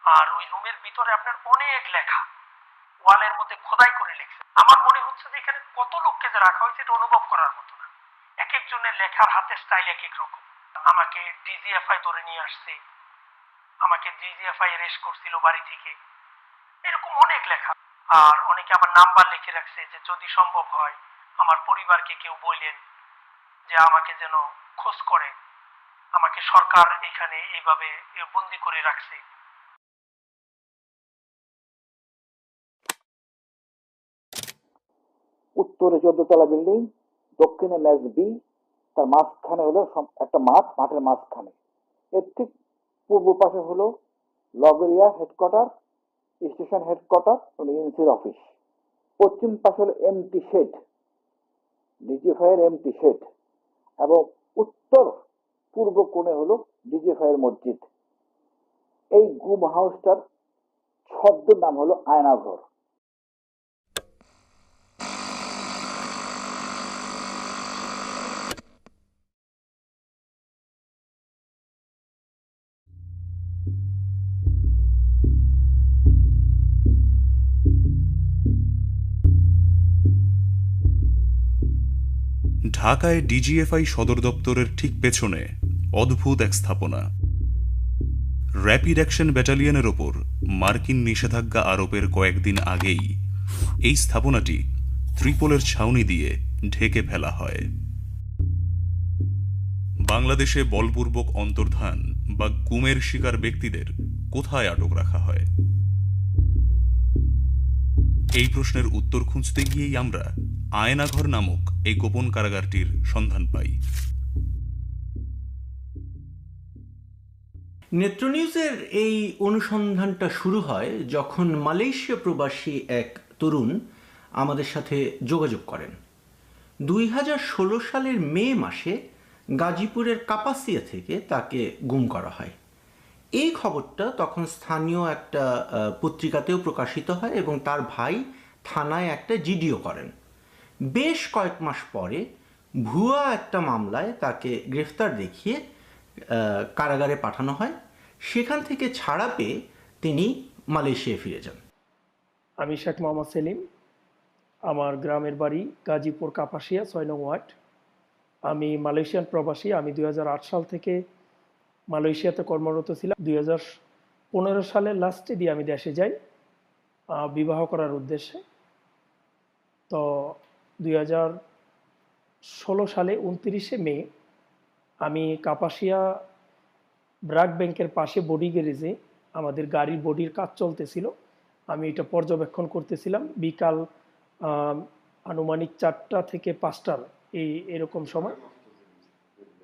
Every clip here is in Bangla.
আর ওই রুমের ভিতরে আপনার অনেক লেখা, ওয়ালের মধ্যে খোদাই করে লিখছে। আমার মনে হচ্ছে যে এখানে কত লোককে যে রাখা হয়েছে এটা অনুভব করার মতো না। এক একজনের লেখার হাতের স্টাইল এক এক রকম। আমাকে ডিজিএফআই ধরে নিয়ে আসছে, আমাকে ডিজিএফআই অ্যারেস্ট করছিল বাড়ি থেকে, এরকম অনেক লেখা। আর অনেকে আমার নাম্বার লিখে রাখছে যে যদি সম্ভব হয় আমার পরিবারকে কেউ বললেন যে আমাকে যেন খোঁজ করে, আমাকে সরকার এখানে এইভাবে বন্দি করে রাখছে। উত্তরে 14 তলা বিল্ডিং, দক্ষিণে ম্যাচ বি, তার মাঝখানে হলো একটা মাঠ, মাঠের মাঝখানে। এর ঠিক পূর্ব পাশে হলো লগরিয়া হেডকোয়ার্টার, স্টেশন হেডকোয়ার্টার এবং এনসির অফিস। পশ্চিম পাশে হলো এমটি শেড, ডিজিএফআইয়ের এমটি শেড, এবং উত্তর পূর্ব কোণে হলো ডিজিএফআইয়ের মসজিদ। এই গুম হাউসটার ছদ্ম নাম হলো আয়নাঘর। ঢাকায় ডিজিএফআই সদর দপ্তরের ঠিক পেছনে অদ্ভুত এক স্থাপনা। র্যাপিড অ্যাকশন ব্যাটালিয়নের ওপর মার্কিন নিষেধাজ্ঞা আরোপের কয়েকদিন আগেই এই স্থাপনাটি ত্রিপলের ছাউনি দিয়ে ঢেকে ফেলা হয়। বাংলাদেশে বলপূর্বক অন্তর্ধান বা গুমের শিকার ব্যক্তিদের কোথায় আটক রাখা হয়? এই প্রশ্নের উত্তর খুঁজতে গিয়েই আমরা আয়নাঘর নামক এই গোপন কারাগারটির সন্ধান পাই। নেত্র নিউজের এই অনুসন্ধানটা শুরু হয় যখন মালয়েশিয়া প্রবাসী এক তরুণ আমাদের সাথে যোগাযোগ করেন। 2016 সালের মে মাসে গাজীপুরের কাপাসিয়া থেকে তাকে গুম করা হয়। এই খবরটা তখন স্থানীয় একটা পত্রিকাতেও প্রকাশিত হয় এবং তার ভাই থানায় একটা জিডিও করেন। বেশ কয়েক মাস পরে ভুয়া একটা মামলায় তাকে গ্রেফতার দেখিয়ে কারাগারে পাঠানো হয়। সেখান থেকে ছাড়া পেয়ে তিনি মালয়েশিয়ায় ফিরে যান। আমি শেখ মোহাম্মদ সেলিম, আমার গ্রামের বাড়ি গাজীপুর কাপাসিয়া 6 নং ওয়ার্ড। আমি মালয়েশিয়ান প্রবাসী। আমি 2008 সাল থেকে মালয়েশিয়াতে কর্মরত ছিলাম। 2015 সালের লাস্টে দিয়ে আমি দেশে যাই বিবাহ করার উদ্দেশ্যে। তো 2016 সালে 29শে মে আমি কাপাসিয়া ব্রাক ব্যাংকের পাশে বডি গ্যারেজে আমাদের গাড়ির বডির কাজ চলতেছিল। আমি এটা পর্যবেক্ষণ করতেছিলাম বিকাল আনুমানিক 4টা থেকে 5টার এরকম সময়।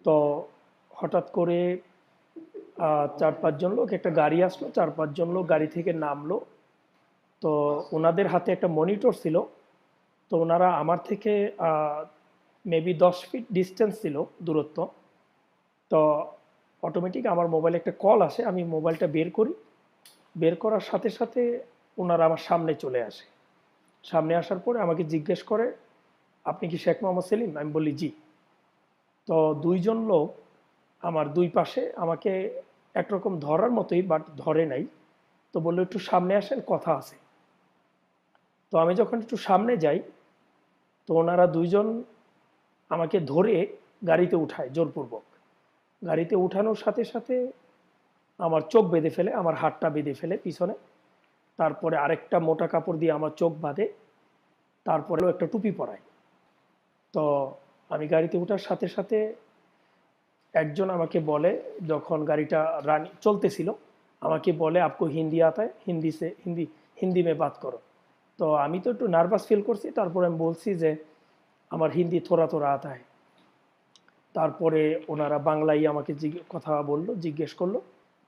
তো হঠাৎ করে 4-5 জন লোক, একটা গাড়ি আসলো, 4-5 জন লোক গাড়ি থেকে নামলো। তো ওনাদের হাতে একটা মনিটর ছিল। তো ওনারা আমার থেকে মেবি 10 ফিট ডিস্টেন্স ছিল দূরত্ব। তো অটোমেটিক আমার মোবাইলে একটা কল আসে। আমি মোবাইলটা বের করি, বের করার সাথে সাথে ওনারা আমার সামনে চলে আসে। সামনে আসার পরে আমাকে জিজ্ঞেস করে, আপনি কি শেখ মোহাম্মদ সেলিম? আমি বলি জি। তো 2 জন লোক আমার দুই পাশে আমাকে একরকম ধরার মতোই, বাট ধরে নাই। তো বললো একটু সামনে আসেন, কথা আছে। তো আমি যখন একটু সামনে যাই, তো ওনারা 2 জন আমাকে ধরে গাড়িতে উঠায় জোরপূর্বক। গাড়িতে উঠানোর সাথে সাথে আমার চোখ বেঁধে ফেলে, আমার হাতটা বেঁধে ফেলে পিছনে। তারপরে আরেকটা মোটা কাপড় দিয়ে আমার চোখ বাঁধে, তারপরেও একটা টুপি পরায়। তো আমি গাড়িতে ওঠার সাথে সাথে একজন আমাকে বলে, যখন গাড়িটা চলতেছিল, আমাকে বলে আপকো হিন্দি আতা হ্যায়? হিন্দি মে বাত করো। তো আমি তো একটু নার্ভাস ফিল করছি। তারপরে আমি বলছি যে আমার হিন্দি থোড়া থোড়া আতা হ্যায়। তারপরে ওনারা বাংলায় আমাকে কথা বললো, জিজ্ঞেস করলো।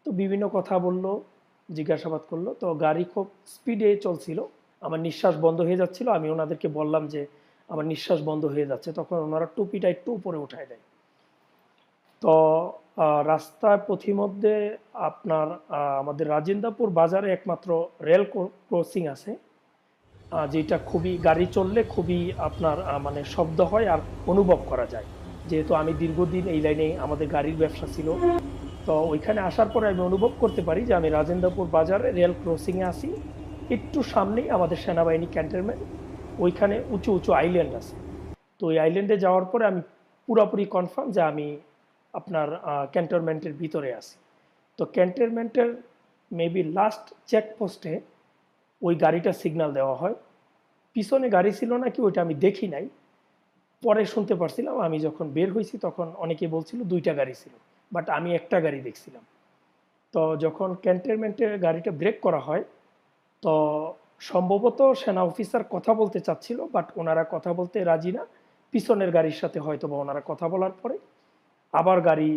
তো বিভিন্ন কথা বললো, জিজ্ঞাসাবাদ করলো। তো গাড়ি খুব স্পিডে চলছিল, আমার নিঃশ্বাস বন্ধ হয়ে যাচ্ছিল। আমি ওনাদেরকে বললাম যে আমার নিঃশ্বাস বন্ধ হয়ে যাচ্ছে। তখন ওনারা টুপিটা একটু উপরে উঠায় দেয়। তো রাস্তার পথিমধ্যে আপনার আমাদের রাজেন্দ্রপুর বাজারে একমাত্র রেল ক্রসিং আছে, যেটা খুবই গাড়ি চললে খুবই আপনার মানে শব্দ হয় আর অনুভব করা যায়। যেহেতু আমি দীর্ঘদিন এই লাইনে আমাদের গাড়ির ব্যবসা ছিল, তো ওইখানে আসার পরে আমি অনুভব করতে পারি যে আমি রাজেন্দ্রপুর বাজারে রেল ক্রসিংয়ে আসি, একটু সামনেই আমাদের সেনাবাহিনী ক্যান্টনমেন্ট, ওইখানে উঁচু উঁচু আইল্যান্ড আছে। তো ওই আইল্যান্ডে যাওয়ার পরে আমি পুরোপুরি কনফার্ম যে আমি আপনার ক্যান্টনমেন্টের ভিতরে আছি। তো ক্যান্টনমেন্টের মেবি লাস্ট চেকপোস্টে ওই গাড়িটা সিগন্যাল দেওয়া হয়। পিছনে গাড়ি ছিল নাকি ওইটা আমি দেখি নাই, পরে শুনতে পারছিলাম। আমি যখন বের হয়েছি তখন অনেকে বলছিল 2টা গাড়ি ছিল, বাট আমি একটা গাড়ি দেখছিলাম। তো যখন ক্যান্টনমেন্টে গাড়িটা ব্রেক করা হয়, তো সম্ভবত সেনা অফিসার কথা বলতে চাচ্ছিল, বাট ওনারা কথা বলতে রাজি না। পিছনের গাড়ির সাথে হয়তো বা ওনারা কথা বলার পরে আবার গাড়ি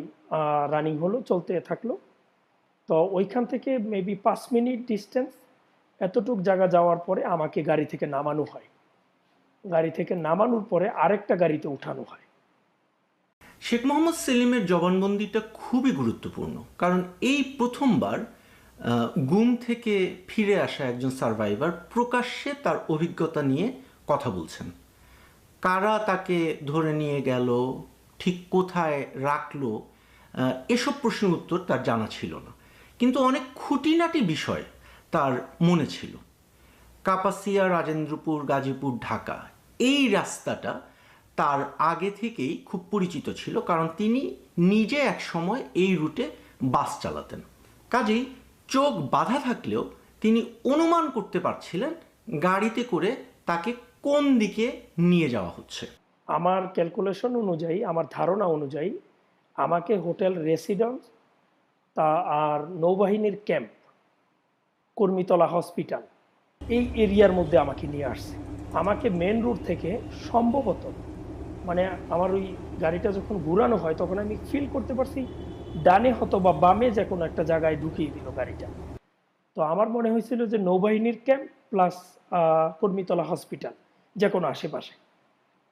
রানিং হলো, চলতে থাকলো। তো ওইখান থেকে মেবি 5 মিনিট ডিস্টেন্স, এতটুক জায়গা যাওয়ার পরে আমাকে গাড়ি থেকে নামানো হয়। গাড়ি থেকে নামানোর পরে আরেকটা গাড়িতে উঠানো হয়। শেখ মোহাম্মদ সেলিমের জবানবন্দিটা খুবই গুরুত্বপূর্ণ, কারণ এই প্রথমবার গুম থেকে ফিরে আসা একজন সার্ভাইভার প্রকাশ্যে তার অভিজ্ঞতা নিয়ে কথা বলছেন। কারা তাকে ধরে নিয়ে গেল, ঠিক কোথায় রাখলো, এসব প্রশ্নের উত্তর তার জানা ছিল না, কিন্তু অনেক খুঁটিনাটি বিষয় তার মনে ছিল। কাপাসিয়া, রাজেন্দ্রপুর, গাজীপুর, ঢাকা, এই রাস্তাটা তার আগে থেকেই খুব পরিচিত ছিল, কারণ তিনি নিজে এক সময় এই রুটে বাস চালাতেন। কাজেই চোখ বাঁধা থাকলেও তিনি অনুমান করতে পারছিলেন গাড়িতে করে তাকে কোন দিকে নিয়ে যাওয়া হচ্ছে। আমার ক্যালকুলেশন অনুযায়ী, আমার ধারণা অনুযায়ী আমাকে হোটেল রেসিডেন্স তা আর নৌবাহিনীর ক্যাম্প, কর্মীতলা হসপিটাল, এই এরিয়ার মধ্যে আমাকে নিয়ে আসছে। আমাকে মেন রুট থেকে সম্ভবত, মানে আমার ওই গাড়িটা যখন ঘুরানো হয় তখন আমি ফিল করতে পারছি ডানে হতো বা বামে যে কোনো একটা জায়গায় ঢুকিয়ে দিল গাড়িটা। তো আমার মনে হয়েছিল যে নৌবাহিনীর ক্যাম্প প্লাস কর্মীতলা হসপিটাল, যে কোনো আশেপাশে।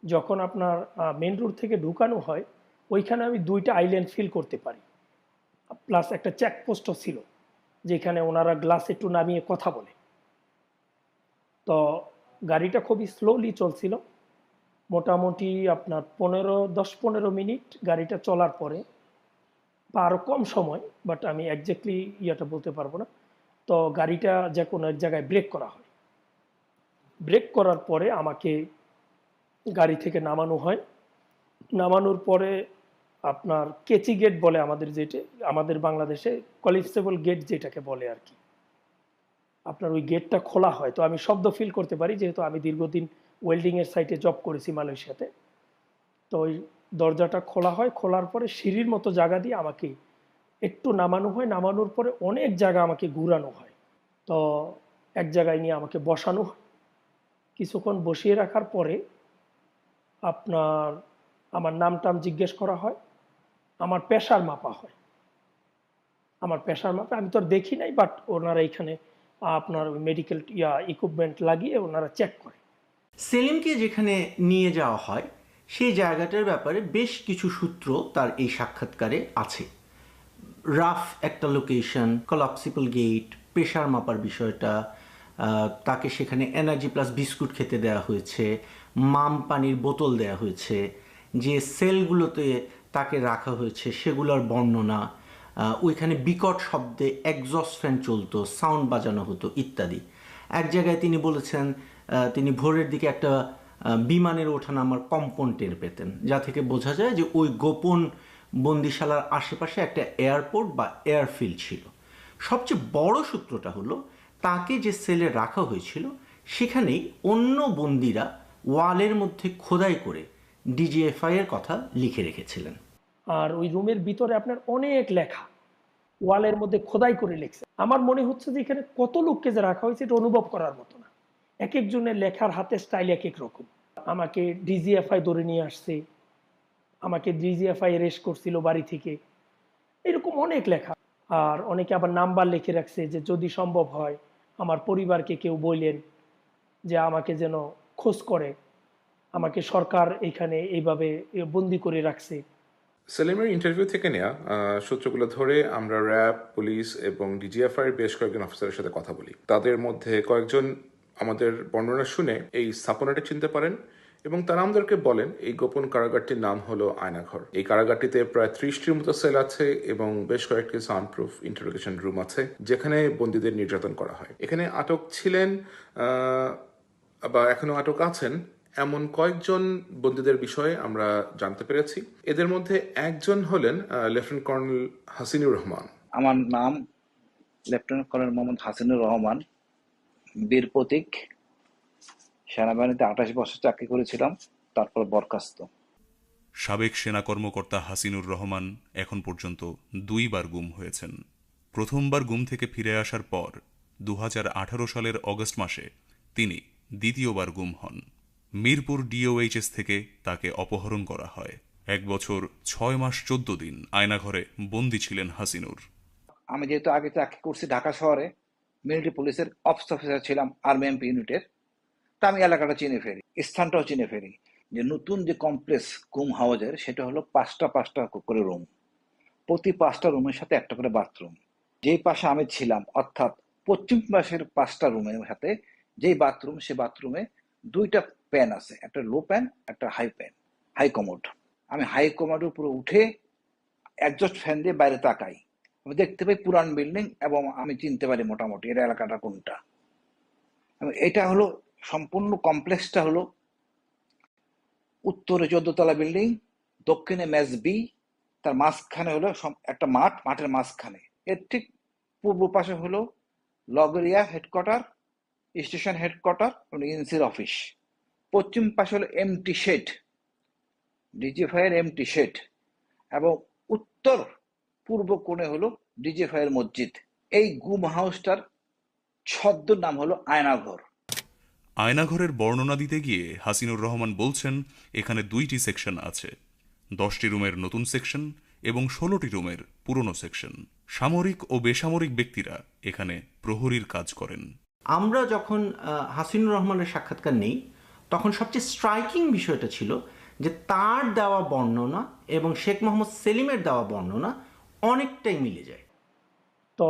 যখন আপনার মেন রোড থেকে ঢুকানো হয়, ওইখানে আমি 2টা আইল্যান্ড ফিল করতে পারি, প্লাস একটা চেকপোস্টও ছিল যেখানে ওনারা গ্লাস একটু নামিয়ে কথা বলে। তো গাড়িটা খুবই স্লোলি চলছিল, মোটামুটি আপনার 10-15 মিনিট গাড়িটা চলার পরে, বা আরও কম সময়, বাট আমি একজ্যাক্টলি ইয়েটা বলতে পারবো না। তো গাড়িটা যে কোনো এক জায়গায় ব্রেক করা হয়। ব্রেক করার পরে আমাকে গাড়ি থেকে নামানো হয়। নামানোর পরে আপনার কেচি গেট বলে আমাদের, যেটা আমাদের বাংলাদেশে কলিপসেবল গেট যেটাকে বলে আর কি, আপনার ওই গেটটা খোলা হয়। তো আমি শব্দ ফিল করতে পারি, যেহেতু আমি দীর্ঘদিন ওয়েল্ডিংয়ের সাইটে জব করেছি মালয়েশিয়াতে। তো ওই দরজাটা খোলা হয়, খোলার পরে সিঁড়ির মতো জায়গা দিয়ে আমাকে একটু নামানো হয়। নামানোর পরে অনেক জায়গা আমাকে ঘুরানো হয়। তো এক জায়গায় নিয়ে আমাকে বসানো হয়। কিছুক্ষণ বসিয়ে রাখার পরে আপনার আমার নাম টাম জিজ্ঞেস করা হয়, আমার প্রেশার মাপা হয়। আমার প্রেশার মাপা আমি তো আর দেখি নাই, বাট ওনারা এখানে আপনার মেডিকেল ইকুইপমেন্ট লাগিয়ে ওনারা চেক করে। সেলিমকে যেখানে নিয়ে যাওয়া হয় সেই জায়গাটার ব্যাপারে বেশ কিছু সূত্র তার এই সাক্ষাৎকারে আছে। রাফ একটা লোকেশন, কলাপসিবল গেট, প্রেশার মাপার বিষয়টা, তাকে সেখানে এনার্জি প্লাস বিস্কুট খেতে দেওয়া হয়েছে, মাম পানির বোতল দেওয়া হয়েছে, যে সেলগুলোতে তাকে রাখা হয়েছে সেগুলোর বর্ণনা, ওইখানে বিকট শব্দে এক্সস্ট ফ্যান চলতো, সাউন্ড বাজানো হতো ইত্যাদি। এক জায়গায় তিনি বলেছেন তিনি ভোরের দিকে একটা বিমানের ওঠানামার কম্পন টের পেতেন, যা থেকে বোঝা যায় যে ওই গোপন বন্দিশালার আশেপাশে একটা এয়ারপোর্ট বা এয়ারফিল্ড ছিল। সবচেয়ে বড় সূত্রটা হলো তাকে যে সেলে রাখা হয়েছিল সেখানেই অন্য বন্দিরা ওয়ালের মধ্যে খোদাই করে ডিজিএফআই এর কথা লিখে রেখেছিলেন। আর ওই রুমের ভিতরে আপনার অনেক লেখা ওয়ালের মধ্যে খোদাই করে লিখছে। আমার মনে হচ্ছে যে এখানে কত লোককে যে রাখা হয়েছে এটা অনুভব করার মতো না। এক একজনের লেখার হাতের স্টাইল এক এক রকম। আমাকে ডিজিএফআই ধরে নিয়ে আসছে, আমাকে ডিজিএফআই অ্যারেস্ট করছিল বাড়ি থেকে, এরকম অনেক লেখা। আর অনেকে আবার নাম্বার লিখে রাখছে যে যদি সম্ভব হয় আমার পরিবারকে কেউ বললেন যে আমাকে যেন খোঁজ করে, আমাকে সরকার এখানে এইভাবে বন্দি করে রাখছে। সেলিমের ইন্টারভিউ থেকে নেওয়া সূত্রগুলো ধরে আমরা র্যাব, পুলিশ এবং ডিজিএফআই এর বেশ কয়েকজন অফিসারের সাথে কথা বলি। তাদের মধ্যে কয়েকজন আমাদের বর্ণনা শুনে এই স্থাপনাটা চিনতে পারেন এবং তারা আমাদেরকে বলেন এই গোপন কারাগারটির নাম হলো আয়নাঘর। এই কারাগারটিতে প্রায় 30টির মতো সেল আছে এবং বেশ কয়েকটি সাউন্ড প্রুফ ইন্টারোগেশন রুম আছে যেখানে বন্দীদের নির্যাতন করা হয়। এখানে আটক ছিলেন বা এখনো আটক আছেন এমন কয়েকজন বন্দীদের বিষয়ে আমরা জানতে পেরেছি। এদের মধ্যে একজন হলেন লেফটেন্যান্ট কর্নেল হাসিনুর রহমান। আমার নাম লেফটেন্যান্ট কর্নেল মোহাম্মদ হাসিনুর রহমান, বীর প্রতীক। সেনাবাহিনীতে 28 বছর চাকরি করেছিলাম, তারপর বরখাস্ত। সাবেক সেনা কর্মকর্তা হাসিনুর রহমান এখন পর্যন্ত 2 বার গুম হয়েছেন। প্রথমবার গুম থেকে ফিরে আসার পর 2018 সালের অগস্ট মাসে তিনি দ্বিতীয়বার গুম হন। মিরপুর ডিওএইচএস থেকে তাকে অপহরণ করা হয়। 1 বছর 6 মাস 14 দিন আয়নাঘরে বন্দী ছিলেন হাসিনুর। আমি যেহেতু আগে চাকরি করছি ঢাকা শহরে, মিলিটারি পুলিশের অফিস অফিসার ছিলাম আর্মি এমপি ইউনিটের, তা আমি এলাকাটা চিনে ফেলি, স্থানটাও চিনে ফেলি। যে নতুন যে কমপ্লেক্স গুম হাউজের, সেটা হলো 5টা করে রুম, প্রতি 5টা রুমের সাথে একটা করে বাথরুম। যেই পাশে আমি ছিলাম, অর্থাৎ পশ্চিম পাশের 5টা রুমের সাথে যেই বাথরুম, সে বাথরুমে 2টা প্যান আছে, একটা লো প্যান, একটা হাই কমোড। আমি হাই কমোডের উপরে উঠে একজস্ট ফ্যান দিয়ে বাইরে তাকাই, আমি দেখতে পাই পুরান বিল্ডিং এবং আমি চিনতে পারি মোটামুটি এর এলাকাটা কোনটা। এটা হলো সম্পূর্ণ কমপ্লেক্সটা হলো উত্তরে 14তলা বিল্ডিং, দক্ষিণে মেজ বি, তার মাঝখানে হলো একটা মাঠ, মাঠের মাঝখানে এর ঠিক পূর্ব পাশে হলো লগরিয়া হেডকোয়ার্টার, স্টেশন হেডকোয়ার্টার এবং এনসির অফিস। পশ্চিম পাশে হলো এমটি শেড, ডিজিএফআই এর এমটি শেড, এবং উত্তর পূর্ব কোণে হলো ডিজিএফআই এর মসজিদ। এই গুম হাউসটার ছদ্ম নাম হলো আয়নাঘর। আয়নাঘরের বর্ণনা দিতে গিয়ে হাসিনুর রহমান বলছেন, এখানে 2টি সেকশন আছে, 10টি রুমের নতুন সেকশন এবং 16টি রুমের পুরনো সেকশন। সামরিক ও বেসামরিক ব্যক্তিরা এখানে প্রহরীর কাজ করেন। আমরা যখন হাসিনুর রহমানের সাক্ষাৎকার নেই, তখন সবচেয়ে স্ট্রাইকিং বিষয়টা ছিল যে তার দেওয়া বর্ণনা এবং শেখ মোহাম্মদ সেলিমের দেওয়া বর্ণনা অনেকটাই মিলে যায়। তো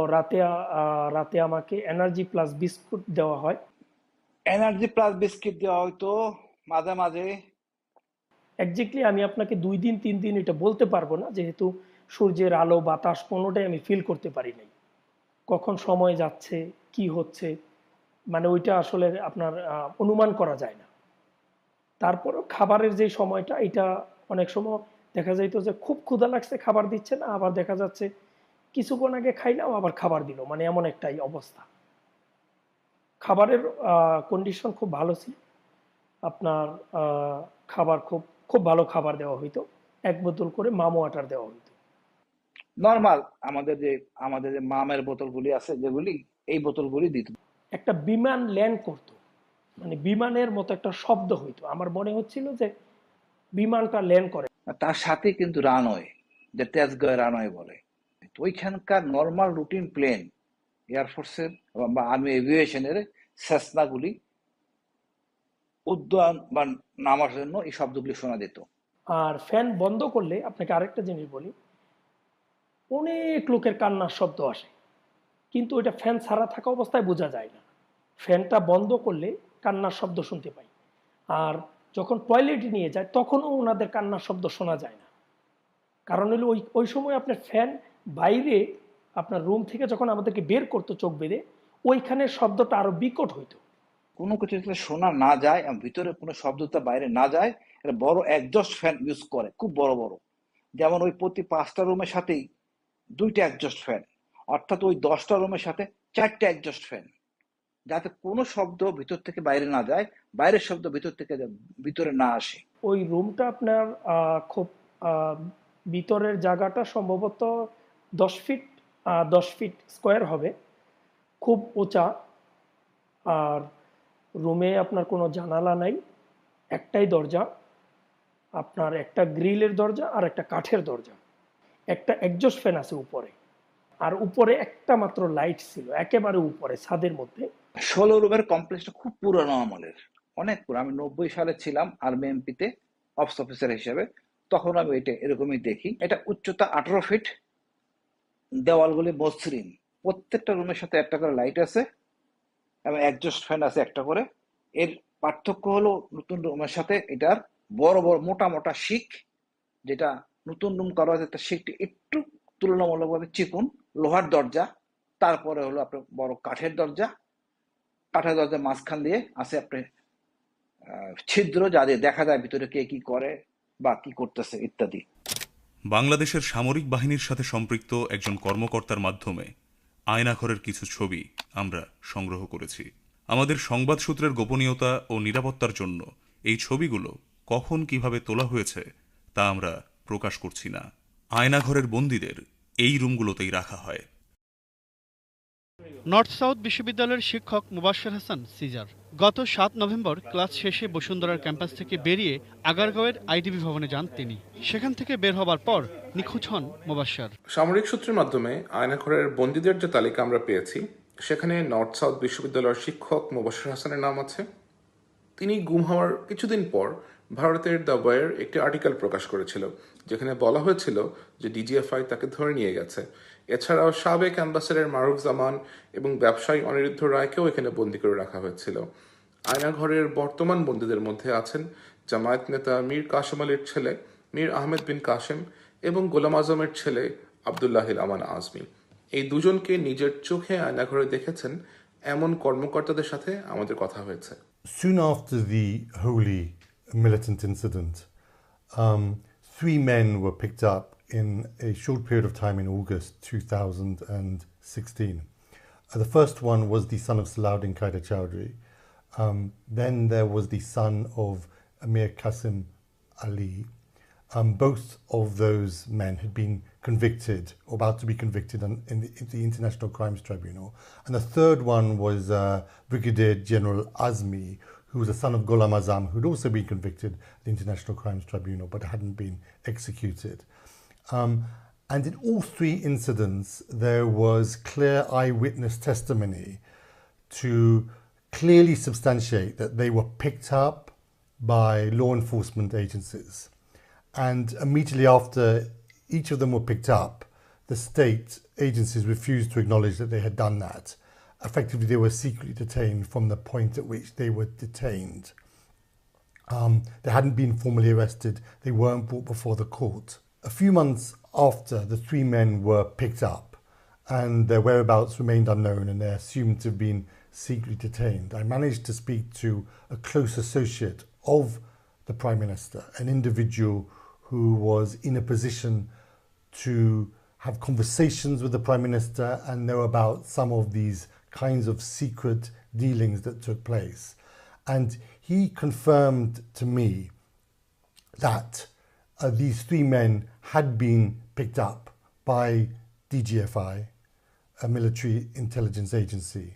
রাতে আমাকে এনার্জি প্লাস বিস্কুট দেওয়া হয়। এনার্জি প্লাস বিস্কিট দেওয়া হয়তো মাঝে মাঝে। একজাক্টলি আমি আপনাকে 2 দিন 3 দিন এটা বলতে পারবো না, যেহেতু সূর্যের আলো বাতাস কোনোটাই আমি ফিল করতে পারি নাই। কখন সময় যাচ্ছে, কি হচ্ছে, মানে ওইটা আসলে আপনার অনুমান করা যায় না। তারপরও খাবারের যে সময়টা, এটা অনেক সময় দেখা যাইতো যে খুব ক্ষুধা লাগছে, খাবার দিচ্ছে না, আবার দেখা যাচ্ছে কিছুক্ষণ আগে খাইলাম আবার খাবার দিল, মানে এমন একটাই অবস্থা। খাবারের কন্ডিশন খুব ভালো ছিল। আপনার খাবার খুব ভালো খাবার দেওয়া হইতো। 1 বোতল করে মাম ওয়াটার দেওয়া হইতো। নর্মাল আমাদের যে মামের বোতলগুলি আছে, যেগুলি, এই বোতলগুলি দিত। একটা বিমান ল্যান্ড করতো, মানে বিমানের মতো একটা শব্দ হইতো, আমার মনে হচ্ছিল যে বিমানটা ল্যান্ড করে। তার সাথে কিন্তু রানওয়ে, যে তেজগাঁও রানওয়ে বলে, তো ওইখানকার নর্মাল রুটিন প্লেন, এয়ারফোর্সের বা আর্মি এভিয়েশনের সেসনাগুলি উদ্যান বা নামার জন্য এই শব্দগুলি শোনা যেত। আর ফ্যান বন্ধ করলে, আপনাকে আরেকটা জিনিস বলি, অনেক লোকের কান্নার শব্দ আসে, কিন্তু ওইটা ফ্যান ছাড়া থাকা অবস্থায় বোঝা যায় না। ফ্যানটা বন্ধ করলে কান্নার শব্দ শুনতে পাই। আর যখন টয়লেটে নিয়ে যায় তখনও ওনাদের কান্নার শব্দ শোনা যায় না। কারণ হলো ওই সময় আপনার ফ্যান বাইরে, আপনার রুম থেকে যখন আমাদেরকে বের করতো চোখ বেঁধে, ওইখানের শব্দটা আরো বিকট হইতো। কোনো কিছু যাতে শোনা না যায় এবং ভিতরে কোনো শব্দটা বাইরে না যায়, এটা বড় একজস্ট ফ্যান ইউজ করে, খুব বড় বড়। যেমন ওই প্রতি 5টা রুমের সাথেই 2টা একজস্ট ফ্যান, অর্থাৎ ওই 10টা রুমের সাথে 4টা একজস্ট ফ্যান, যাতে কোনো শব্দ ভিতর থেকে বাইরে না যায়, বাইরের শব্দ ভিতর থেকে ভিতরে না আসে। ওই রুমটা আপনার খুব ভিতরের জায়গাটা সম্ভবত 10 ফিট স্কোয়ার হবে, খুব উঁচা। আর রুমে আপনার কোনো জানালা নাই, একটাই দরজা, আপনার একটা গ্রিলের দরজা আর একটা কাঠের দরজা। একটা এক্সজস্ট ফ্যান আছে উপরে, আর উপরে একটা মাত্র লাইট ছিল একেবারে উপরে ছাদের মধ্যে। 16 রুমের কমপ্লেক্সটা খুব পুরানো আমলের, অনেক পুরো। আমি 90 সালে ছিলাম আর্মি এমপিতে অফিস অফিসার হিসেবে, তখন আমি এটা এরকমই দেখি। এটা উচ্চতা 18 ফিট, দেওয়ালগুলি মসৃণ, প্রত্যেকটা রুমের সাথে একটা করে লাইট আছে এবং একজস্ট ফ্যান আছে একটা করে। এর পার্থক্য হলো নতুন রুমের সাথে এটার বড় বড় মোটা মোটা শিক, যেটা নতুন রুম করা হয়েছে একটা শিকটি একটু তুলনামূলকভাবে চিকন, লোহার দরজা, তারপরে হলো আপনার বড় কাঠের দরজা, কাঠের দরজার মাঝখান দিয়ে আছে আপনার ছিদ্র, যা দিয়ে দেখা যায় ভিতরে কে কি করে বা কি করতেছে ইত্যাদি। বাংলাদেশের সামরিক বাহিনীর সাথে সম্পৃক্ত একজন কর্মকর্তার মাধ্যমে আয়নাঘরের কিছু ছবি আমরা সংগ্রহ করেছি। আমাদের সংবাদ সূত্রের গোপনীয়তা ও নিরাপত্তার জন্য এই ছবিগুলো কখন কিভাবে তোলা হয়েছে তা আমরা প্রকাশ করছি না। আয়নাঘরের বন্দীদের এই রুমগুলোতেই রাখা হয়। নর্থ সাউথ বিশ্ববিদ্যালয়ের শিক্ষক মুবাশ্বের হাসান সিজার গত ৭ নভেম্বর ক্লাস শেষে বসুন্ধরার ক্যাম্পাস থেকে বেরিয়ে আগারগাঁওয়ের আইডিবি ভবনে যান তিনি। সেখান থেকে বের হবার পর নিখোঁজ হন মুবাশ্বের। সামরিক সূত্রের মাধ্যমে আয়নাঘরের বন্দীদের যে তালিকা আমরা পেয়েছি, সেখানে নর্থ সাউথ বিশ্ববিদ্যালয়ের শিক্ষক মুবাশ্বের হাসানের নাম আছে। তিনি গুম হওয়ার কিছুদিন পর ভারতের দ্য ওয়্যার একটি আর্টিকেল প্রকাশ করেছিল, যেখানে বলা হয়েছিল যে ডিজিএফআই তাকে ধরে নিয়ে গেছে। এছাড়াও সাবেক অ্যাম্বাসেডর মারুফ জামান এবং ব্যবসায়ী অনিরুদ্ধ রায়কেও এখানে বন্দী করে রাখা হয়েছিল। আয়নাঘরের বর্তমান বন্দীদের মধ্যে আছেন জামায়াত নেতা মীর কাসেম আলীর ছেলে মীর আহমেদ বিন কাসেম এবং গোলাম আজমের ছেলে আবদুল্লাহিল আমান আজমি। এই দুজনকে নিজের চোখে আয়নাঘরে দেখেছেন এমন কর্মকর্তাদের সাথে আমাদের কথা হয়েছে। Soon after the Holy militant incident, 3 men were picked up in a short period of time in August 2016. The first one was the son of Salahuddin Qaeda Chowdhury. Then there was the son of Amir Qasim Ali. Both of those men had been convicted, or about to be convicted in the International Crimes Tribunal. And the third one was Brigadier General Azmi, who was the son of Ghulam Azam, who'd also been convicted at the International Crimes Tribunal, but hadn't been executed. And in all 3 incidents, there was clear eyewitness testimony to clearly substantiate that they were picked up by law enforcement agencies. And immediately after each of them were picked up, the state agencies refused to acknowledge that they had done that. Effectively, they were secretly detained from the point at which they were detained. They hadn't been formally arrested. They weren't brought before the court. A few months after the 3 men were picked up and their whereabouts remained unknown and they're assumed to have been secretly detained, I managed to speak to a close associate of the Prime Minister, an individual who was in a position to have conversations with the Prime Minister and know about some of these kinds of secret dealings that took place. And he confirmed to me that these 3 men had been picked up by DGFI, a military intelligence agency,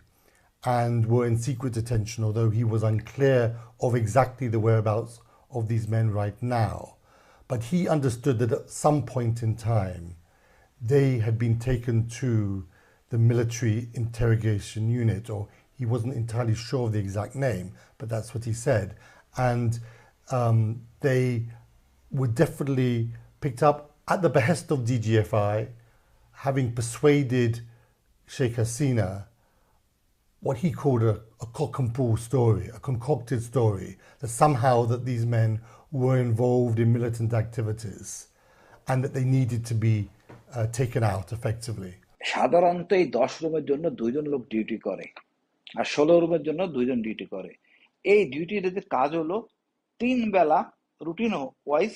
and were in secret detention, although he was unclear of exactly the whereabouts of these men right now. But he understood that at some point in time, they had been taken to the military interrogation unit, or he wasn't entirely sure of the exact name, but that's what he said. And they were definitely picked up at the behest of DGFI, having persuaded Sheikh Hasina what he called a cock and bull story, a concocted story, that somehow that these men were involved in militant activities and that they needed to be taken out effectively. সাধারণত এই 10 রুমের জন্য 2 জন লোক ডিউটি করে, আর 16 রুমের জন্য 2 জন ডিউটি করে। এই ডিউটির কাজ হলো 3 বেলা রুটিন ওয়াইজ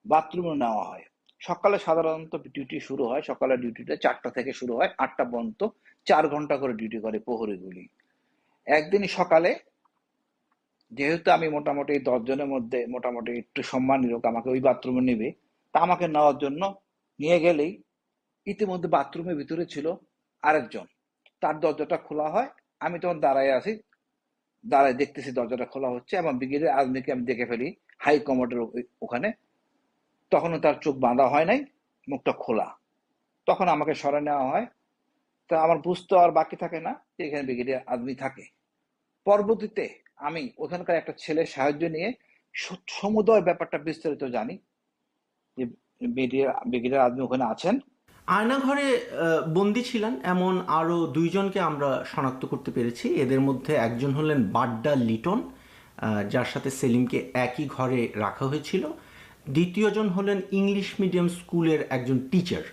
বাথরুমে নেওয়া হয়। সকালে সাধারণত ডিউটি শুরু হয়, সকালের ডিউটিটা 4টা থেকে শুরু হয় 8টা পর্যন্ত, 4 ঘন্টা করে ডিউটি করে প্রহরীগুলি। একদিন সকালে, যেহেতু আমি মোটামুটি 10 জনের মধ্যে মোটামুটি একটু সম্মানী লোক, আমাকে ওই বাথরুমে নেবে, তা আমাকে নেওয়ার জন্য নিয়ে গেলেই ইতিমধ্যে বাথরুমের ভিতরে ছিল আরেকজন। তার দরজাটা খোলা হয়, আমি তখন দাঁড়ায় আছি, দাঁড়ায় দেখতেছি দরজাটা খোলা হচ্ছে, এবং ব্রিগেডিয়ার আজমিকে আমি দেখে ফেলি হাই কমান্ডের ওখানে। তখনও তার চোখ বাঁধা হয় নাই, মুখটা খোলা। তখন আমাকে সরে নেওয়া হয়। তা আমার বুঝতে আর বাকি থাকে না যে এখানে ব্রিগেডিয়ার আজমি থাকে। পরবর্তীতে আমি ওখানকার একটা ছেলের সাহায্য নিয়ে সমুদয় ব্যাপারটা বিস্তারিত জানি যে ব্রিগেডিয়ার আজমি ওখানে আছেন। আয়নাঘরে বন্দী ছিলেন এমন আরও 2 জনকে আমরা শনাক্ত করতে পেরেছি। এদের মধ্যে একজন হলেন বাড্ডা লিটন, যার সাথে সেলিমকে একই ঘরে রাখা হয়েছিল। দ্বিতীয়জন হলেন ইংলিশ মিডিয়াম স্কুলের একজন টিচার,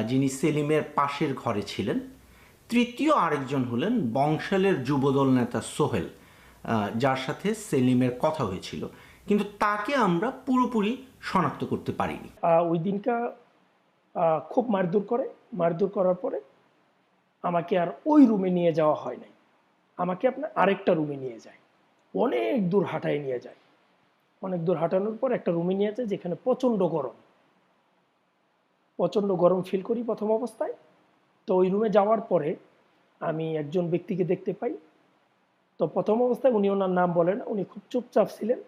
যিনি সেলিমের পাশের ঘরে ছিলেন। তৃতীয় আরেকজন হলেন বংশালের যুবদল নেতা সোহেল, যার সাথে সেলিমের কথা হয়েছিল, কিন্তু তাকে আমরা পুরোপুরি শনাক্ত করতে পারিনি। ওই দিনকা খুব মারধর করার পরে আমাকে আর ওই রুমে নিয়ে যাওয়া হয় নাই, আমাকে আপনার আরেকটা রুমে নিয়ে যায়, অনেক দূর হাঁটায় নিয়ে যায়। অনেক দূর হাঁটানোর পর একটা রুমে নিয়ে যায় যেখানে প্রচণ্ড গরম ফিল করি প্রথম অবস্থায়। তো ওই রুমে যাওয়ার পরে আমি একজন ব্যক্তিকে দেখতে পাই। তো প্রথম অবস্থায় উনি ওনার নাম বলেন, উনি খুব চুপচাপ ছিলেন,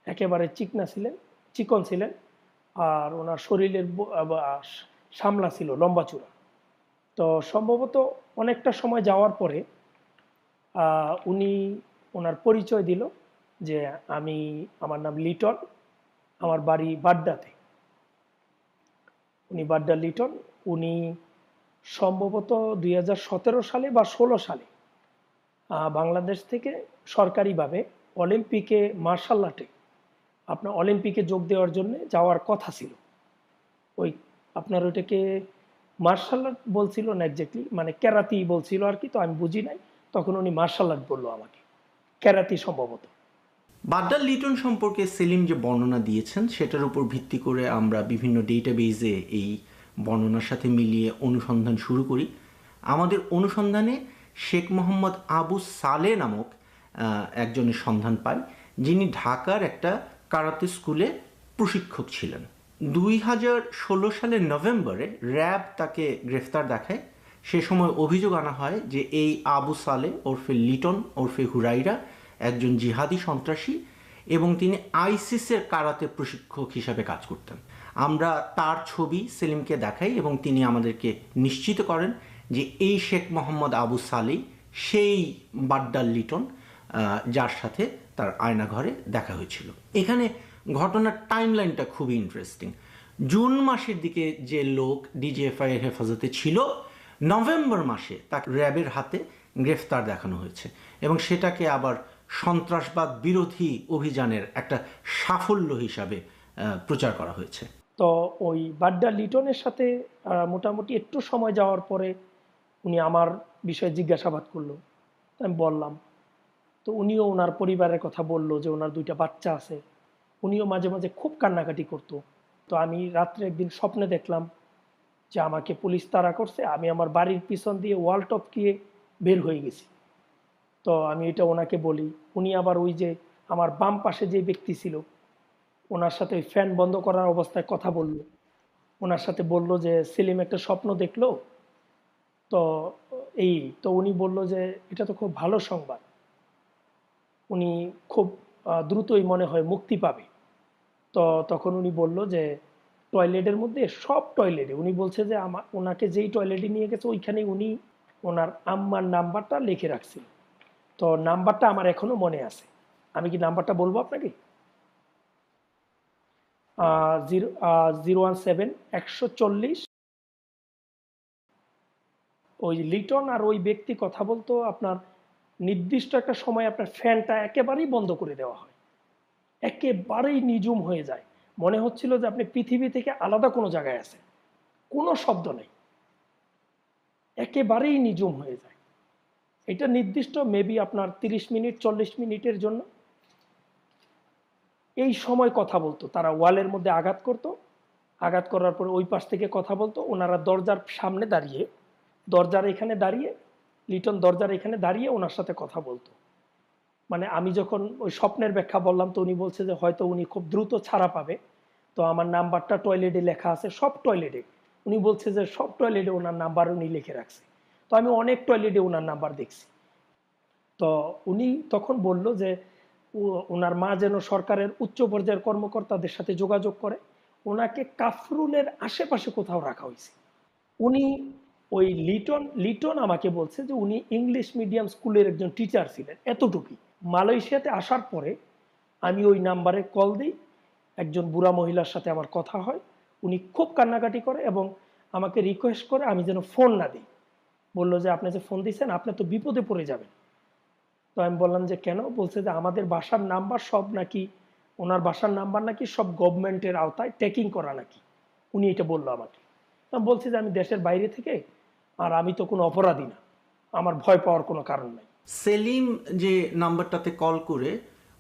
একেবারে চিকন ছিলেন, আর ওনার শরীরের সামলা ছিল, লম্বা চূড়া। তো সম্ভবত অনেকটা সময় যাওয়ার পরে উনি ওনার পরিচয় দিল যে আমার নাম লিটন, আমার বাড়ি বাড্ডাতে। উনি বাড্ডা লিটন। উনি সম্ভবত 2017 সালে বা 16 সালে বাংলাদেশ থেকে সরকারিভাবে অলিম্পিকে মার্শাল আর্টে অলিম্পিকে যোগ দেওয়ার জন্য যাওয়ার কথা ছিল। ওই আপনার ওইটাকে মার্শাল আর্ট বলছিল না এক্স্যাক্টলি, মানে ক্যারাতি বলছিল আর কি, তো আমি বুঝি নাই। তখন উনি মার্শাল আর্ট বললো আমাকে, ক্যারাতি সম্ভবত। বাড্ডা লিটন সম্পর্কে সেলিম যে বর্ণনা দিয়েছেন সেটার উপর ভিত্তি করে আমরা বিভিন্ন ডেটাবেজে এই বর্ণনার সাথে মিলিয়ে অনুসন্ধান শুরু করি। আমাদের অনুসন্ধানে শেখ মোহাম্মদ আবু সালে নামক একজনের সন্ধান পাই, যিনি ঢাকার একটা কারাতে স্কুলে প্রশিক্ষক ছিলেন। 2016 সালের নভেম্বরে র্যাব তাকে গ্রেফতার দেখায়। সে সময় অভিযোগ আনা হয় যে এই আবু সালে ওরফে লিটন ওরফে হুরাইরা একজন জিহাদি সন্ত্রাসী এবং তিনি আইসিসের কারাতে প্রশিক্ষক হিসাবে কাজ করতেন। আমরা তার ছবি সেলিমকে দেখাই এবং তিনি আমাদেরকে নিশ্চিত করেন যে এই শেখ মোহাম্মদ আবু সালেই সেই বাড্ডা লিটন যার সাথে তার আয়নাঘরে দেখা হয়েছিল। এখানে ঘটনার টাইমলাইনটা খুবই ইন্টারেস্টিং। জুন মাসের দিকে যে লোক ডিজিএফআই এর হেফাজতে ছিল, নভেম্বর মাসে তাকে র্যাবের হাতে গ্রেফতার দেখানো হয়েছে এবং সেটাকে আবার সন্ত্রাসবাদ বিরোধী অভিযানের একটা সাফল্য হিসাবে প্রচার করা হয়েছে। তো ওই বাড্ডা লিটনের সাথে মোটামুটি একটু সময় যাওয়ার পরে উনি আমার বিষয়ে জিজ্ঞাসাবাদ করলো। আমি বললাম, তো উনিও ওনার পরিবারের কথা বললো যে ওনার 2টা বাচ্চা আছে। উনিও মাঝে মাঝে খুব কান্নাকাটি করতো। তো আমি রাত্রে একদিন স্বপ্নে দেখলাম যে আমাকে পুলিশ তাড়া করছে, আমি আমার বাড়ির পিছন দিয়ে ওয়াল টপকিয়ে বের হয়ে গেছি। তো আমি এটা ওনাকে বলি। উনি আবার ওই যে আমার বাম পাশে যে ব্যক্তি ছিল ওনার সাথে ওই ফ্যান বন্ধ করার অবস্থায় কথা বলল। ওনার সাথে বলল যে সেলিম একটা স্বপ্ন দেখলো, তো তো উনি বলল যে এটা তো খুব ভালো সংবাদ, উনি খুব দ্রুতই মনে হয় মুক্তি পাবে। তো তখন উনি বলল যে টয়লেটের মধ্যে সব টয়লেটে, উনি বলছে যে ওনাকে যেই টয়লেটে নিয়ে গেছে ওইখানে উনি ওনার আম্মার নাম্বারটা লিখে রাখছিল। তো নাম্বারটা আমার এখনো মনে আছে। আমি কি নাম্বারটা বলবো আপনাকে? 017-140। ওই লিটন আর ওই ব্যক্তি কথা বলতো, আপনার নির্দিষ্ট একটা সময় আপনার ফ্যানটা একেবারেই বন্ধ করে দেওয়া হয়, একেবারেই নিঝুম হয়ে যায়, মনে হচ্ছিল যে আপনি পৃথিবী থেকে আলাদা কোনো জায়গায় আছেন, কোনো শব্দ নেই, একেবারেই নিঝুম হয়ে যায়। এটা নির্দিষ্ট মেবি আপনার 30 মিনিট 40 মিনিটের জন্য এই সময় কথা বলতো। তারা ওয়ালের মধ্যে আঘাত করতো, আঘাত করার পরে ওই পাশ থেকে কথা বলতো। ওনারা দরজার সামনে দাঁড়িয়ে, লিটন দরজার এখানে দাঁড়িয়ে ওনার সাথে কথা বলতো। মানে আমি যখন ওই স্বপ্নের ব্যাখ্যা বললাম তো উনি বলছে যে হয়তো উনি খুব দ্রুত ছাড়া পাবে। তো আমার নাম্বারটা টয়লেটে লেখা আছে, সব টয়লেটে। উনি বলছে যে সব টয়লেটে ওনার নাম্বার উনি লিখে রাখছে। তো আমি অনেক টয়লেটে ওনার নাম্বার দেখছি। তো উনি তখন বলল যে ওনার মা যেন সরকারের উচ্চ পর্যায়ের কর্মকর্তাদের সাথে যোগাযোগ করে, ওনাকে কাফরুলের আশেপাশে কোথাও রাখা হয়েছে। উনি ওই লিটন আমাকে বলছে যে উনি ইংলিশ মিডিয়াম স্কুলের একজন টিচার ছিলেন, এতটুকুই। মালয়েশিয়াতে আসার পরে আমি ওই নাম্বারে কল দিই, একজন বুড়া মহিলার সাথে আমার কথা হয়। উনি খুব কান্নাকাটি করে এবং আমাকে রিকোয়েস্ট করে আমি যেন ফোন না দিই। বললো যে আপনি যে ফোন দিয়েছেন আপনি তো বিপদে পড়ে যাবেন। তো আমি বললাম যে কেন? বলছে যে আমাদের বাসার নাম্বার সব নাকি, ওনার বাসার নাম্বার নাকি সব গভর্নমেন্টের আওতায় ট্যাকিং করা নাকি, উনি এটা বললো আমাকে। তো আমি বলছি যে আমি দেশের বাইরে থেকে, আর আমি তো কোনো অপরাধী না, আমার ভয় পাওয়ার কোনো কারণ নাই। সেলিম যে নাম্বারটাতে কল করে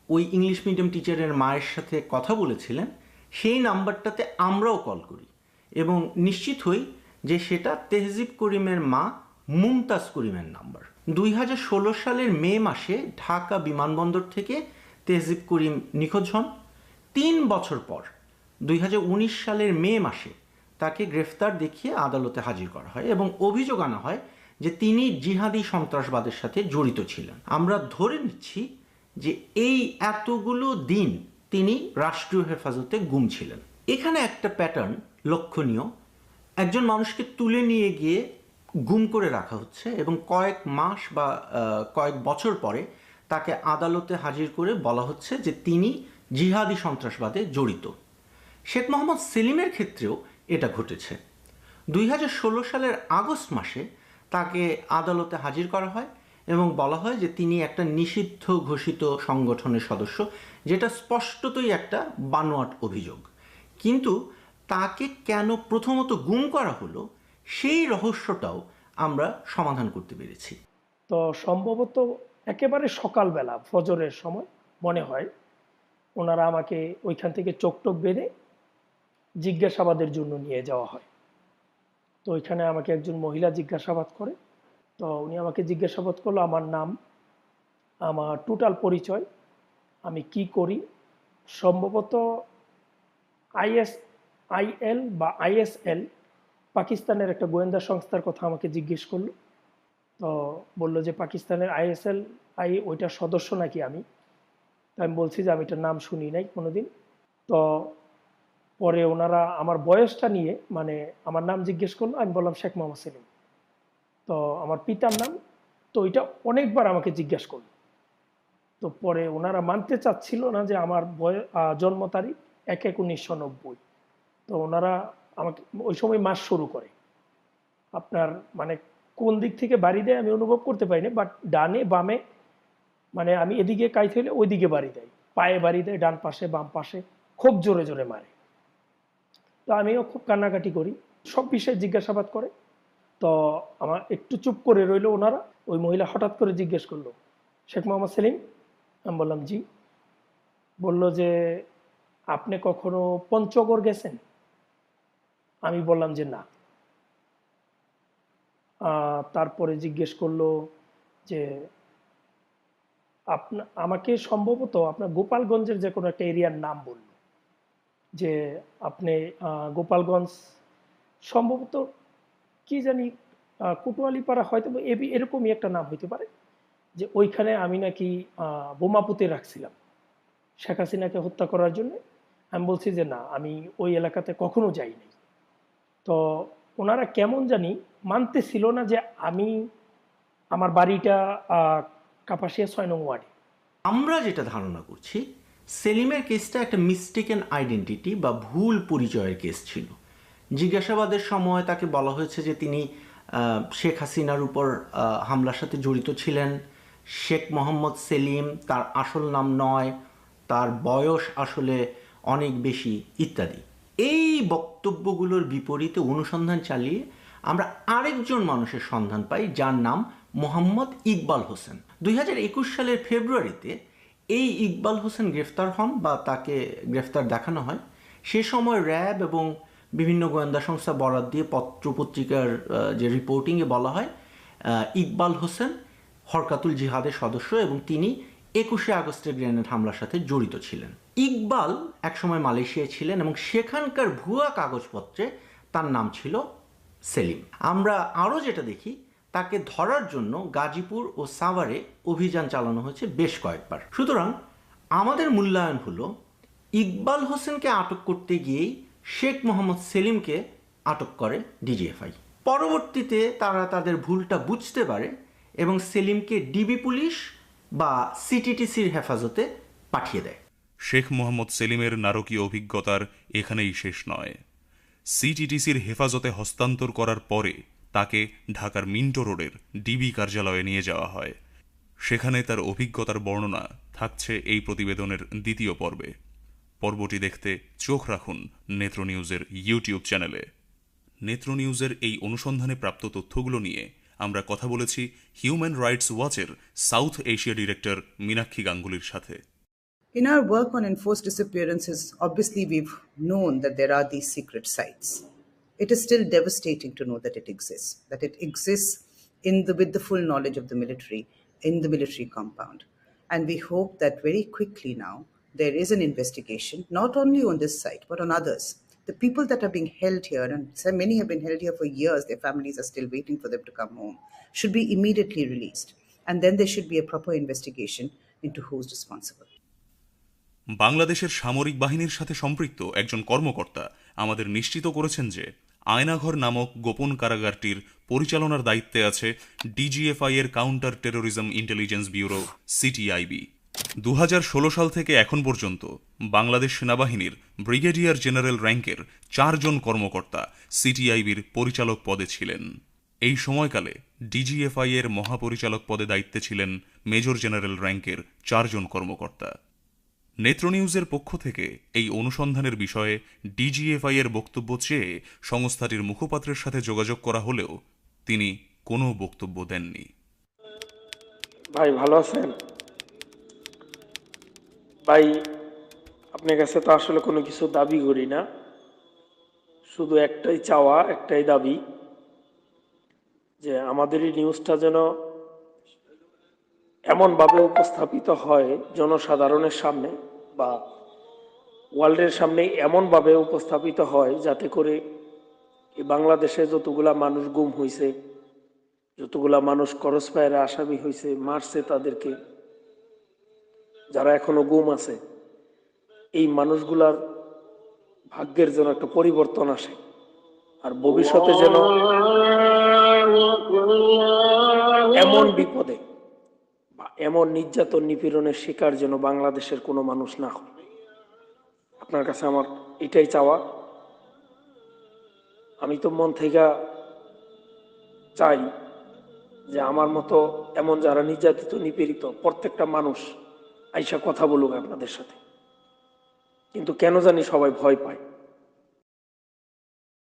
ওই ইংলিশ মিডিয়াম টিচারের মায়ের সাথে কথা বলেছিলেন, সেই নাম্বারটাতে আমরাও কল করি এবং নিশ্চিত হই যে সেটা তেহজিব করিমের মা মুমতাজ করিমের নাম্বার। 2016 সালের মে মাসে ঢাকা বিমানবন্দর থেকে তেহজিব করিম নিখোঁজ হন। 3 বছর পর 2019 সালের মে মাসে তাকে গ্রেফতার দেখিয়ে আদালতে হাজির করা হয় এবং অভিযোগ আনা হয় যে তিনি জিহাদি সন্ত্রাসবাদের সাথে জড়িত ছিলেন। আমরা ধরে নিচ্ছি যে এই এতগুলো দিন তিনি রাষ্ট্রীয় হেফাজতে গুম ছিলেন। এখানে একটা প্যাটার্ন লক্ষণীয়, একজন মানুষকে তুলে নিয়ে গিয়ে গুম করে রাখা হচ্ছে এবং কয়েক মাস বা কয়েক বছর পরে তাকে আদালতে হাজির করে বলা হচ্ছে যে তিনি জিহাদি সন্ত্রাসবাদে জড়িত। শেখ মোহাম্মদ সেলিমের ক্ষেত্রেও এটা ঘটেছে। 2016 সালের আগস্ট মাসে তাকে আদালতে হাজির করা হয় এবং বলা হয় যে তিনি একটা নিষিদ্ধ ঘোষিত সংগঠনের সদস্য, যেটা স্পষ্টতই একটা বানোয়াট অভিযোগ। কিন্তু তাকে কেন প্রথমত গুম করা হলো সেই রহস্যটাও আমরা সমাধান করতে পেরেছি। তো সম্ভবত একেবারে সকালবেলা ফজরের সময় মনে হয় ওনারা আমাকে ওইখান থেকে চোখ টোক বেঁধে জিজ্ঞাসাবাদের জন্য নিয়ে যাওয়া হয়। তো ওইখানে আমাকে একজন মহিলা জিজ্ঞাসাবাদ করে। তো উনি আমাকে জিজ্ঞাসাবাদ করলো আমার নাম, আমার টোটাল পরিচয়, আমি কি করি, সম্ভবত ISIL বা ISL পাকিস্তানের একটা গোয়েন্দা সংস্থার কথা আমাকে জিজ্ঞেস করলো। তো বললো যে পাকিস্তানের ISL ওইটার সদস্য নাকি আমি। তো আমি বলছি যে আমি এটার নাম শুনি নাই কোনোদিন। তো পরে ওনারা আমার বয়সটা নিয়ে, মানে আমার নাম জিজ্ঞেস করলো, আমি বললাম শেখ মোহাম্মদ সেলিম। তো আমার পিতার নাম, তো এটা অনেকবার আমাকে জিজ্ঞাসা করলো। তো পরে ওনারা মানতে চাচ্ছিল না যে আমার জন্ম তারিখ 1/1/1990। তো ওনারা আমাকে ওই সময় মাস শুরু করে, আপনার মানে কোন দিক থেকে বাড়ি দেয় আমি অনুভব করতে পারিনি, বাট ডানে বামে, মানে আমি এদিকে কাইতে হলে ওইদিকে বাড়ি দেয়, পায়ে বাড়ি দেয়, ডান পাশে বাম পাশে, খুব জোরে জোরে মারে। তো আমিও খুব কান্নাকাটি করি, সব বিষয়ে জিজ্ঞাসাবাদ করে। তো আমার একটু চুপ করে রইল ওনারা। ওই মহিলা হঠাৎ করে জিজ্ঞেস করলো, শেখ মোহাম্মদ সেলিম? আমি বললাম জি। বলল যে আপনি কখনো পঞ্চগড় গেছেন? আমি বললাম যে না। তারপরে জিজ্ঞেস করলো যে আমাকে সম্ভবত আপনার গোপালগঞ্জের যে কোনো একটা এরিয়ার নাম বলল, যে আপনি গোপালগঞ্জ সম্ভবত কি জানি কুটুয়ালিপাড়া হয়তো এরকমই একটা নাম হইতে পারে, যে ওইখানে আমি নাকি বোমা পুঁতে রাখছিলাম শেখ হাসিনাকে হত্যা করার জন্য। আমি বলছি যে না, আমি ওই এলাকাতে কখনো যাইনি। তো ওনারা কেমন জানি মানতেছিল না যে আমি, আমার বাড়িটা কাপাসিয়া 6 নং ওয়ার্ডে। আমরা যেটা ধারণা করছি, সেলিমের কেসটা একটা মিস্টেকেন আইডেন্টিটি বা ভুল পরিচয়ের কেস ছিল। জিজ্ঞাসাবাদের সময় তাকে বলা হয়েছে যে তিনি শেখ হাসিনার উপর হামলার সাথে জড়িত ছিলেন। শেখ মোহাম্মদ সেলিম তার আসল নাম নয়, তার বয়স আসলে অনেক বেশি ইত্যাদি। এই বক্তব্যগুলোর বিপরীতে অনুসন্ধান চালিয়ে আমরা আরেকজন মানুষের সন্ধান পাই যার নাম মোহাম্মদ ইকবাল হোসেন। 2021 সালের ফেব্রুয়ারিতে এই ইকবাল হোসেন গ্রেফতার হন বা তাকে গ্রেফতার দেখানো হয়। সে সময় র্যাব এবং বিভিন্ন গোয়েন্দা সংস্থা বরাত দিয়ে পত্রপত্রিকার যে রিপোর্টিংয়ে বলা হয় ইকবাল হোসেন হরকাতুল জিহাদের সদস্য এবং তিনি 21শে আগস্টের গ্রেনেড হামলার সাথে জড়িত ছিলেন। ইকবাল একসময় মালয়েশিয়ায় ছিলেন এবং সেখানকার ভুয়া কাগজপত্রে তার নাম ছিল সেলিম। আমরা আরও যেটা দেখি, তাকে ধরার জন্য গাজীপুর ও সাভারে অভিযান চালানো হয়েছে বেশ কয়েকবার। সুতরাং আমাদের মূল্যায়ন হলো ইকবাল হোসেনকে আটক করতে গিয়েই শেখ মোহাম্মদ সেলিমকে আটক করে ডিজিএফআই। পরবর্তীতে তারা তাদের ভুলটা বুঝতে পারে এবং সেলিমকে ডিবি পুলিশ বা সিটিটিসির হেফাজতে পাঠিয়ে দেয়। শেখ মোহাম্মদ সেলিমের নারকীয় অভিজ্ঞতার এখানেই শেষ নয়। সিটিটিসির হেফাজতে হস্তান্তর করার পরে তাকে ঢাকার মিন্টো রোডের ডিবি কার্যালয়ে নিয়ে যাওয়া হয়। সেখানে তার অভিজ্ঞতার বর্ণনা থাকছে এই প্রতিবেদনের দ্বিতীয় পর্বে। পর্বটি দেখতে চোখ রাখুন নেত্র নিউজের ইউটিউব চ্যানেলে। নেত্র নিউজের এই অনুসন্ধানে প্রাপ্ত তথ্যগুলো নিয়ে আমরা কথা বলেছি হিউম্যান রাইটস ওয়াচের সাউথ এশিয়া ডিরেক্টর মীনাক্ষী গাঙ্গুলির সাথে। In our work on enforced disappearances, obviously we've known that there are these secret sites. It is still devastating to know that it exists with the full knowledge of the military, in the military compound. And we hope that very quickly now, there is an investigation, not only on this site, but on others. The people that are being held here, and so many have been held here for years, their families are still waiting for them to come home, should be immediately released. And then there should be a proper investigation into who's responsible. বাংলাদেশের সামরিক বাহিনীর সাথে সম্পৃক্ত একজন কর্মকর্তা আমাদের নিশ্চিত করেছেন যে আয়নাঘর নামক গোপন কারাগারটির পরিচালনার দায়িত্বে আছে ডিজিএফআই এর counter terrorism intelligence bureau CTIB. 2016 সাল থেকে এখন পর্যন্ত বাংলাদেশ সেনাবাহিনীর ব্রিগেডিয়ার জেনারেল র্যাঙ্কের 4 জন কর্মকর্তা সিটিআইবির পরিচালক পদে ছিলেন। এই সময়কালে ডিজিএফআই এর মহাপরিচালক পদে দায়িত্বে ছিলেন মেজর জেনারেল র্যাঙ্কের 4 জন কর্মকর্তা। নেত্র নিউজের পক্ষ থেকে এই অনুসন্ধানের বিষয়ে ডিজিএফআই এর বক্তব্য চেয়ে সংস্থাটির মুখপাত্রের সাথে যোগাযোগ করা হলেও তিনি কোনো বক্তব্য দেননি। ভাই ভালো আছেন? ভাই আপনার কাছে তো আসলে কোনো কিছু দাবি করি না, শুধু একটাই চাওয়া, একটাই দাবি, যে আমাদের এই নিউজটা যেন এমনভাবে উপস্থাপিত হয় জনসাধারণের সামনে বা ওয়ার্ল্ডের সামনে, এমনভাবে উপস্থাপিত হয় যাতে করে এই বাংলাদেশে যতগুলা মানুষ গুম হয়েছে, যতগুলা মানুষ ক্রস ফায়ারে আসামি হয়েছে, মারছে তাদেরকে, যারা এখনো গুম আছে, এই মানুষগুলার ভাগ্যের যেন একটা পরিবর্তন আসে, আর ভবিষ্যতে যেন এমন বিপদে বা এমন নির্যাতন নিপীড়নের শিকার যেন বাংলাদেশের কোনো মানুষ না হয়। আপনার কাছে আমার এটাই চাওয়া। আমি তো মন থেকে চাই যে আমার মতো এমন যারা নির্যাতিত নিপীড়িত প্রত্যেকটা মানুষ আইসা কথা বলুক আপনাদের সাথে, কিন্তু কেন জানি সবাই ভয় পায়।